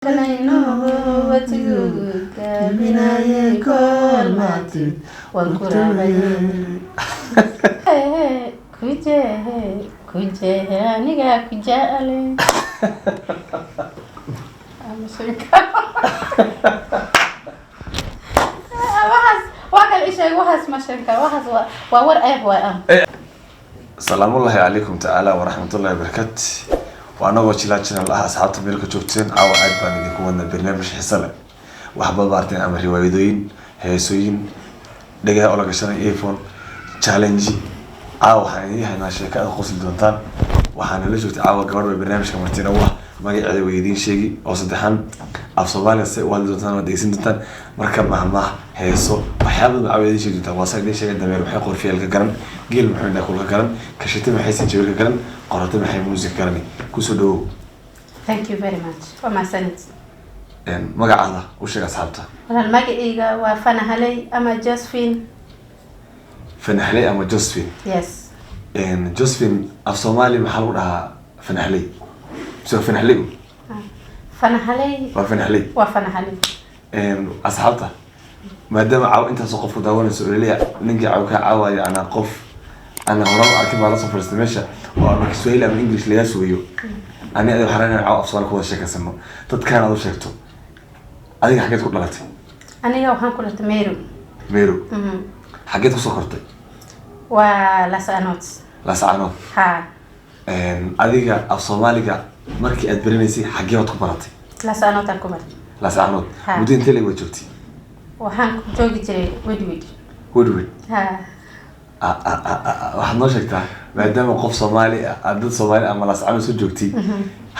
Kanayno watiga binaye kolmatid wankuraye kuje aniga kujale waxal isheeg waxaas ma sheeka waxaas waa war ayb waa salaamu alaykum ta'ala wa rahmatullahi wa barakatuh وأنا channel أصحاب ملك جوتين أو عاد بان يكون برنامج حصل وحبا بارتين أمر روايدين هيسوين دقيقة أولا كشان إيفون challenge أو حني هنا شركة قوس الدونتان وحنا لجوت أو قرر برنامج كمرتين أوه ما جي روايدين شيء أو صدحان أو صبالة والد دونتان وديسين دونتان مركب مع هيسو وحابب روايدين شيء دونتان وصل شيء دمير وحقور فيه الكرم جيل محمد كل الكرم كشتم حيسين جبر الكرم قررت محي موسيقى كرمي كوسودو. Thank you very much. وما سنت. ما قاعدة وش أصحابته؟ أنا الماجئ وفنهلي أما جوزفين. فنهلي أما جوزفين. Yes. جوزفين الصومالي محلورها فنهلي. سو فنهلي. فنهلي. وفنهلي. وفنهلي. أصحابته. ما دام عاو أنت سقف داون سؤالية نجي عاوك عاوي أنا قف أنا هرب أكيد على صفر استمشى وأنا كسويلة من إنجليش ليه سويو أنا أدي حراني عاو أفصل كذا شيء كسمه تتكلم هذا شيءته هذه حاجات كلها لاتي أنا يا وحنا كلها ميرو حاجات وسكرتي ولسانوت لسانوت ها هذه الصومالية مركي أدبرينيسي حاجات وتكبرتي لسانوت الكبر لسانوت مدين تلي وجوتي وحنا جوجي تري ودود ها waxaad noo sheegtaa maadaama qof Soomaali ah dad Soomaali ama la socon soo joogtay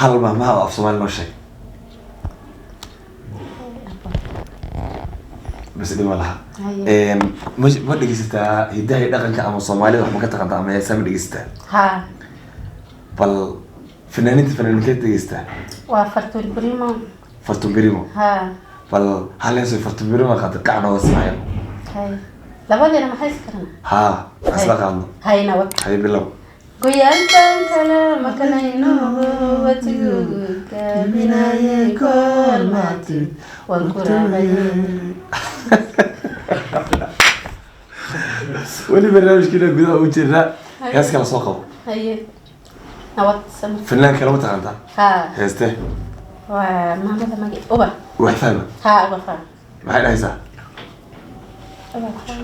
hal ma af Soomaali noo sheeg bas idin walaha ma dhigeysataa hidaha dhaqanka ama Soomaalida wax ma ka taqaanta ama heesaa ma dhigeysataa ha bal fanaaniinta dhigeysataa waa Fartun Birimo ha bal hal heeso Fartun Birimo qaad qacna wasmaayo hay labadina ma hayst karana ها أسبقنا هاي نوك هاي بالله قيانتان كلام كنينو وتجوك بناي كل ماتي والقرآن ولي برنامج كده قدام وجهنا ياسك على سوقه هاي نوك سمع فنان كلامه تعنتا ها هسته وما ماذا ما جي أوبا وحفامة ها أوبا فا ما هي ليس أوبا فا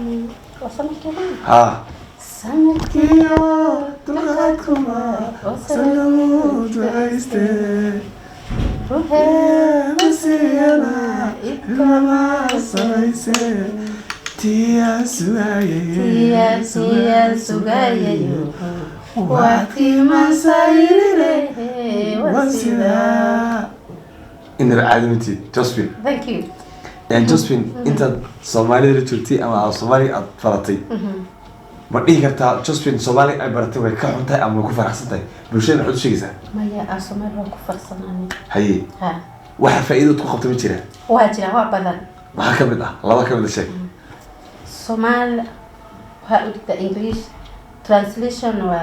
وصلنا كمان ها سمكيو تلقاكما سلموا تعيستي روحي مسيانا إكما سايسي تيا سوغايي واتي ما سايري وسيدا إن العالمتي جوزفين Thank you. يعني جوزفين أنت صومالي رجلتي أما صومالي أطفالتي ما إيه كرتا جوزفين صومالي عبرتي ويكحنتي أما كفر حسنتي بوشين حد شيء زين ما هي أصلا ما كفر صنعني هي ها واحد فائدة تكون خبطة متجرة واجرة هو بدل ما كمل الله كمل الشيء صومال وهقول إنجليش translation و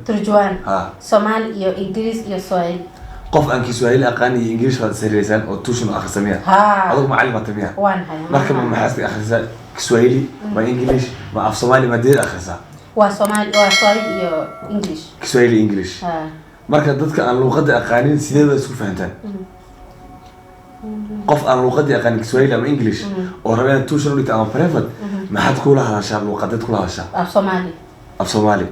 ترجمان ها صومال يو إنجليز يو سويل قف أنك سؤالي أقاني إنجليش هذا سريسان أو توشن آخر سمية ها هذا معلمة تمية وان هاي مركب من محاسن آخر سان كسوالي ما إنجليش ما في صومالي ما دير آخر سان وصومال وسويل يو إنجليش كسوالي إنجليش ها مركب ضدك أن لغة أقانين سيدة بس كفهمتان قف أن لغة أقاني كسوالي أو إنجليش وربنا توشن ولي تأمر بريفت ما حد كلها هالشاب لغة كلها هالشاب صومالي صومالي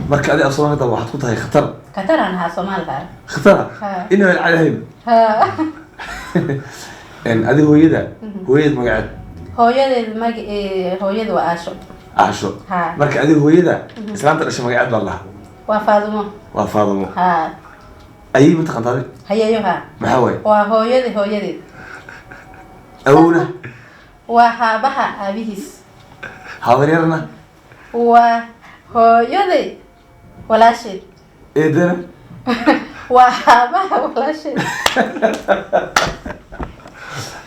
مركب هذه صومالي طبعا حتكون هي خطر كتر عنها صومال بقى خطر إنه العالم ها إن هذه هو يد مقعد هو يد وعاشو عاشو ها مركب هذه هو يد إسلام ترى مقعد والله وفاضمه ها أي منطقة هذه هي يوها محاوي وهو يد أونا وحابها أبيهس حاضريننا وهو يد ولا شيء إيه ده وحابها ولا شيء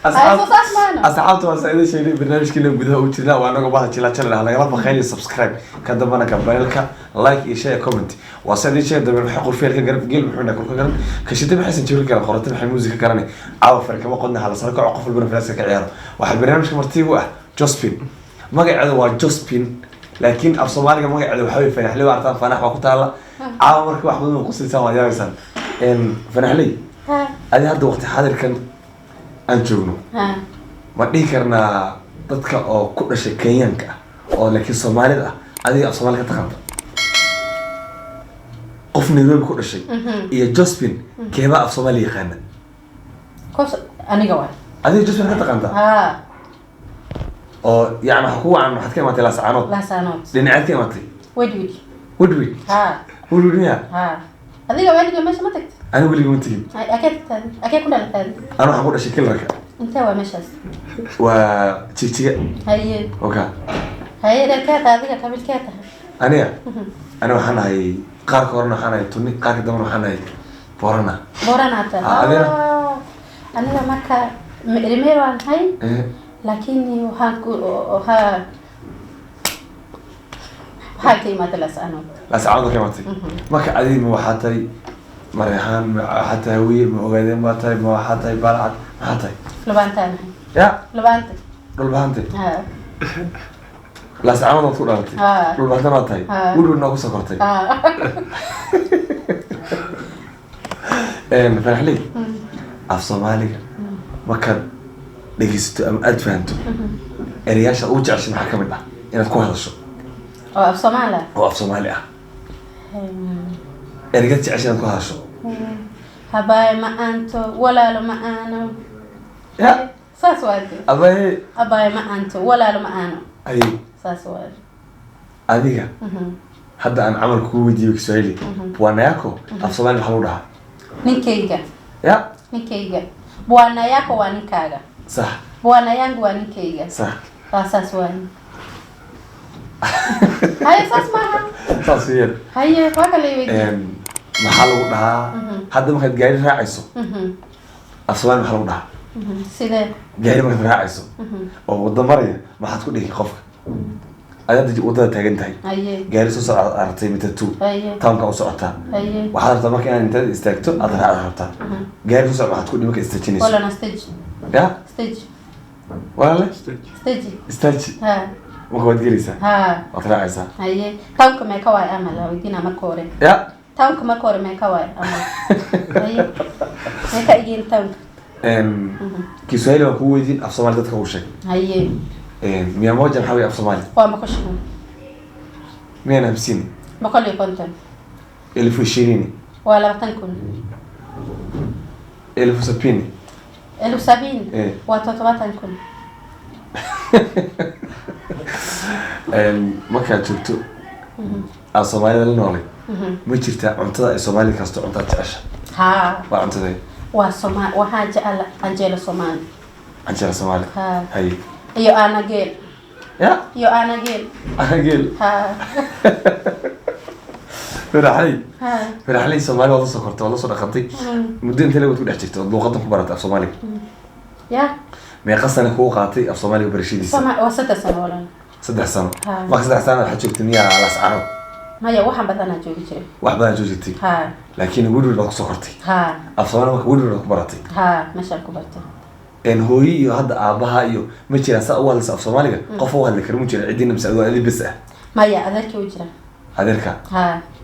asxaabta waa saacido sheegay barnaamijkeena gudaha u jirnaa waa anaga baha jila channel lagala baqayni subscribe ka dambana ka baylka like iyo share comment waa saacido sheegay dabal waxa qorfeelka garab geel muxuuna ku garan ka shidib xasan joogi kara qorata waxa music garanay caawa farkama qodna hal sarka qof walba falaska ka ciyaaro waxa barnaamijka martiigu ah Jospin magaceedu waa Jospin laakiin af Soomaaliga magaceedu waxa way fanaxley waartaan fanax waa ku taala caawa markii wax badan ku siisan waa yaabsan fanaxley adi hadda waqti xaadirkan aan joogno ma dhihi karnaa dadka oo ku dhashay Kenyaanka oo laakiin Soomaalida adiga af Soomaali ka taqaanta qof Nairobi ku dhashay iyo Jospin keeba af Soomaali yaqaan كوس أنا جوال adiga Jospin ka taqaanta oo yaani waxa ku wacan waxaad ka imaatay la saanood dhinacaad ka imaatay ودوي ودوي هذا جوالي جماش ما تكت أنا ولي قمت تجيب أكيد كنا الثاني أنا راح أقول أشكل ركع أنت ومشى وتيجي هاي أوكي هاي ركعت هذه كمل كاتها أنا وحنا هاي قارك ورنا حنا هاي توني قارك دمر حنا هاي بورنا تا أنا ما كا رميرو عن هاي لكني وها هاي ما تلاس أنا لاس أنا كماتي ما كعدي موحاتي مريحان حتى هوي موجودين ما تاي ما حتى بلعت ما حتى لبانتان يا لبانتي لا ساعة ما تقول أنتي لبانتان ما تاي قولوا إنه سكرتي فرحلي أفصومالي ما كان لقيته أم أدفنته الرياشة أوجع عشان حكم الله إن تكون هذا الشيء أفصومالي رجعت عشان تكون هذا الشيء هباي ما أنتو ولا له ما أنا يا ساسوالتي أباي ما أنتو ولا له ما أنا أي ساسوالتي أديك هذا أنا عمل كويدي بكسويلي بوانا ياكو أفصومالي بحلولها نيكيجا يا نيكيجا بوانا ياكو وانيكاجا صح بوانا يانغ وانيكيجا صح ساسوالي هاي ساس معها تصوير هاي وكلي ويدي maxaa lagu dhahaa hadda markaad gaari raacayso afsoomaali maxaa lagu dhahaa sidee gaari markaad raacayso oo wada maraya maxaad ku dhihi qofka ayaad wadada taagan tahay gaari soo socod aragtay mitatu taanka u socotaa waxaad rabtaa marka inaad intaad istaagto aad raaci rabtaa gaari soo socod maxaad ku dhihi marka istaajinayso wala stage ya stage wala stage marka waad gelaysaa waad raacaysaa taanka meeqa waay amal weydiina marka hore ya taanka marka hore meeqa waay amal meeqa igin taanka Kiswahili waan ku weydiin af Soomaali dadka u sheeg mia moja maxaa weeye af Soomaali waa ma ku sheegay mia na 50 boqol iyo konton 1020 waa 20,000 1070 1070 waa 70,000 markaad joogto aad Soomaalida la noolay ma jirtaa cuntada ay Soomaali kasto cuntada jecesha waa cuntada waa Soomaali waxaa jecel anjeela Soomaali hay iyo ana geel فرحلي Soomaali wada soo kortay wada soo dhaqantay muddo inta lagu dhex jirtay luqadda ku baratay af Soomaali meeqa sano ku qaatay af Soomaali barashadiisa waa 3 sano wala 3 sano marka 3 sano waxa joogtay miyaa la saaro maya waxaan badanaa joogi jiray wax badan joogi jirtay laakiin wuu ku soo kortay af Soomaali marka wuu ku baratay meesha ku bartay hooyi iyo hadda aabaha iyo ma jiraan saa u hadlaysa af Soomaaliga qof u hadli karo ma jira cidina mas'uul ah bas ah maya adeerkii u jira adeerka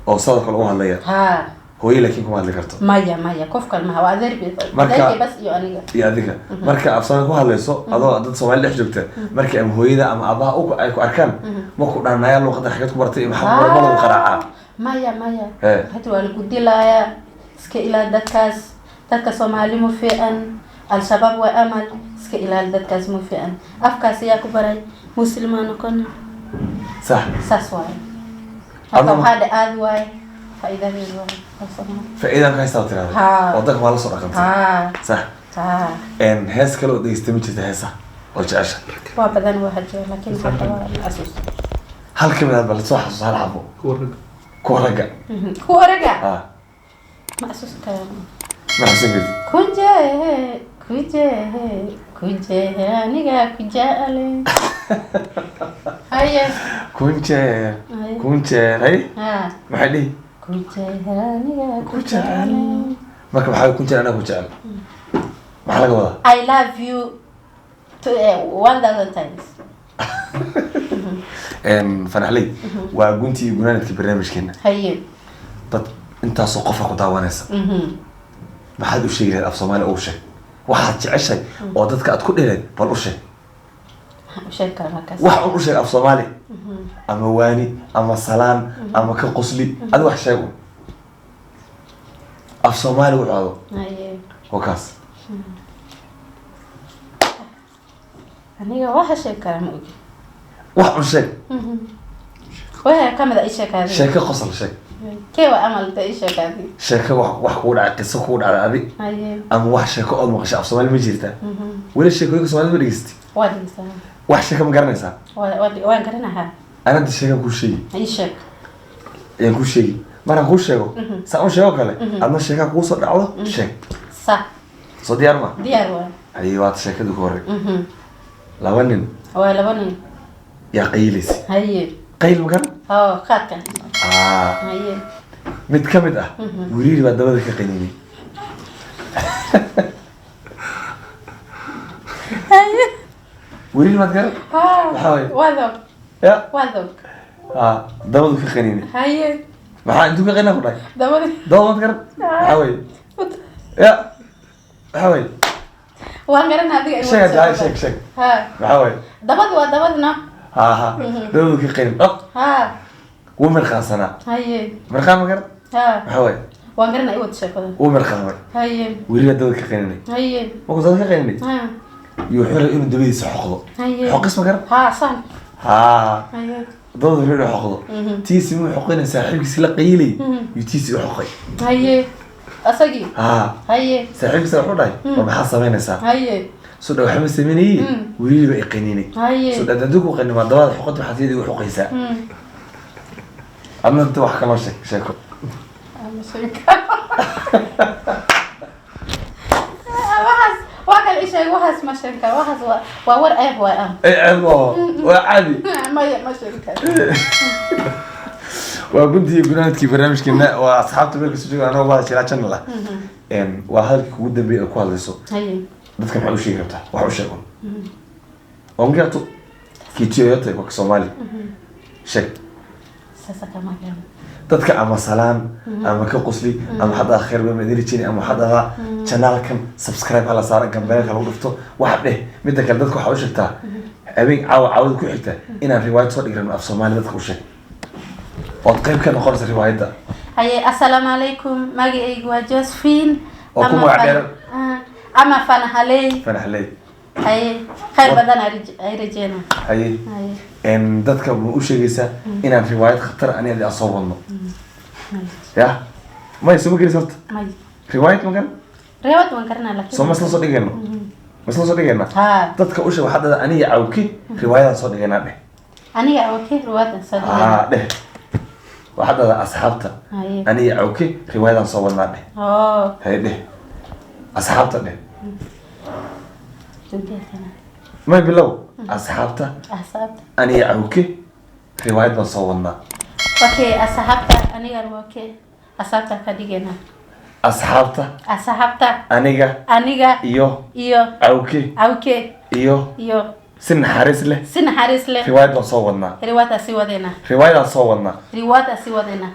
oo sadaq lagu hadlaya hooyi laakiin kuma hadli karto maya qof kale ma waa adeerkii bas iyo aniga iyo adiga marka af Soomaali ku hadlayso adoo dad Soomaali dhex joogta markii am hooyada ama aabaha ay ku arkaan ma ku dhaanaya luqadda xigad ku bartay maxaa lagu qaraaca maya hadda waa lagu dilaaya iska ilaa dadka Soomaali mu fiican al-shabaab waa amal iska ilaal dadkaas mu fiican afkaas ayaa ku baray muslimaan noqon saas waay hadda waxaa aad waay faa'iidan ka haysta tirada oo dadka waa la soo dhaqantay sax hees kale oo dhegeysta ma jirta heesa oo jecesha waa badan waa hajjo laakiin hadda waa asuus hal kamid bal soo xasuus hal xabo kuwa raga ma asuus ka ما حسين قلت kujehe aniga kujale haye kunjeer hay ha maxay dhihi kujehe aniga kujale marka maxaa kunjeer anaga kujecel maxaa laga wadaa I love you to 1000 times fanaxley waa guntii gunaanadka barnaamijkeena haye dad intaasoo qofa ku daawanaysa maxaad u sheegi lahayd af soomaali u sheeg waxaad jeceshahay oo dadka aad ku dhilayd bal u sheeg wax un u sheeg af soomaali ama waani ama salaan ama ka qosli adi wax sheeg af soomaali wuxuu ado waa kaas aniga waxa sheeg kara ma ogi wax un sheeg waxa kamida ay sheekada sheeko qosol sheeg kewa amal ta ay sheekada sheeko wax ku dhacay qiso ku dhacay adi ama wax sheeko oo maqashay af soomaali ma jirtaa wala sheekooyinka Soomaalidu ma dhigistay waa dhigtaa wax sheeko ma garanaysaa waan garanayaa anada sheeko ku sheegi ay sheeg ayaan ku sheegi maraan ku sheego saa u sheego kale adna sheeka kugu soo dhacdo sheeg sa soo diyaar ma diyaar waa ay waad sheekadu ku horey laba nin yaa qaylis haye qayl magan qaadka haye mid ka mid ah wiriir baa dabada ka qaninay haye wiriir maad garan wadog ya wadog dabadu ka qaninay haye maxaa intuu ka qanina ku dhahay dabada maad garan maxaa wey ya maxaa wey waan garan adiga sheeg maxaa wey dabadu waa dabadna dabadu ka qanin wuu mirqaansanaa haye mirqaan ma garan maxaa wey waan garanay wad sheekada wuu mirqaamay haye wiriir dabada ka qaninay haye markuu dabada ka qaninay iyo xulay inuu dabadiisa xoqdo xoqis ma garan san haye dabada wiriir xoqdo tiisi muu xoqinay saaxiibkiisi la qaylay iyo tiisi u xoqay haye asagi haye saaxiibkiisa wuxuu dhahay waa maxaa samaynaysaa haye soo dhaw waxma sameynayay wiriir baa qaninay soo dhaw dadku ku qanin ma dabada xoqad waxaad iyadii u xoqaysaa adna inta wax kaloo sheeko waa kale isheeg waxaas ma sheeg karo waxaas waa war ceeb waay ceeb waa caadi maya ma sheeg karo waa guntii gunaanadkii barnaamijkeena waa asxaabta meelka soo jooga anagoo wada jilaa channel ah waa hadalkii kugu dambeeyay ku hadlayso dadka maxaa u sheegi rabtaa wax u sheeg ongea tu kitu yoyote kwa Kisomali sheeg sasa kama gani dadka ama salaan ama ka qosli ama hada khair ba madiri jini ama hada channelkan subscribe hala saaran gambeelka lagu dhufto wax dheh midda kale dadku waxa u sheegtaa habeen caawad ku xigta inaan riwaayad soo dhigano af Soomaali dadka u sheeg oo qayb ka noqonaysa riwaayada haye assalaamu alaykum magacaygu waa Josephine oo ku magaceer ama fanahaley haye khayr badan ay rajeyna haye dadka ma u sheegaysaa inaan riwaayad khatar aniga soo wadno ya ma isoo gelis horta riwaayad ma garana laakiin soo masla soo dhigayno dadka u sheeg waxaad aniga awki riwaayad soo dhigayna dheh aniga awki riwaayad soo dhigayna dheh waxaad asxaabta aniga awki riwaayad soo wadna dheh haye dheh asxaabta dheh ما بلو أصحابته أنا أوكي رواية بصورنا أوكي أصحابته أنا أوكي أصحابته كديجنا أصحابته أنا إيو أوكي إيو سن حارس له رواية بصورنا رواية صورنا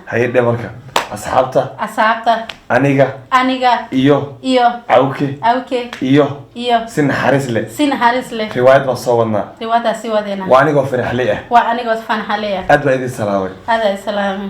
هاي ده مركب أصحابته أنا إيو أوكي إيو سن حارس له رواية بصورنا وأنا قف فرح ليه أدبا إذا سلامي هذا السلام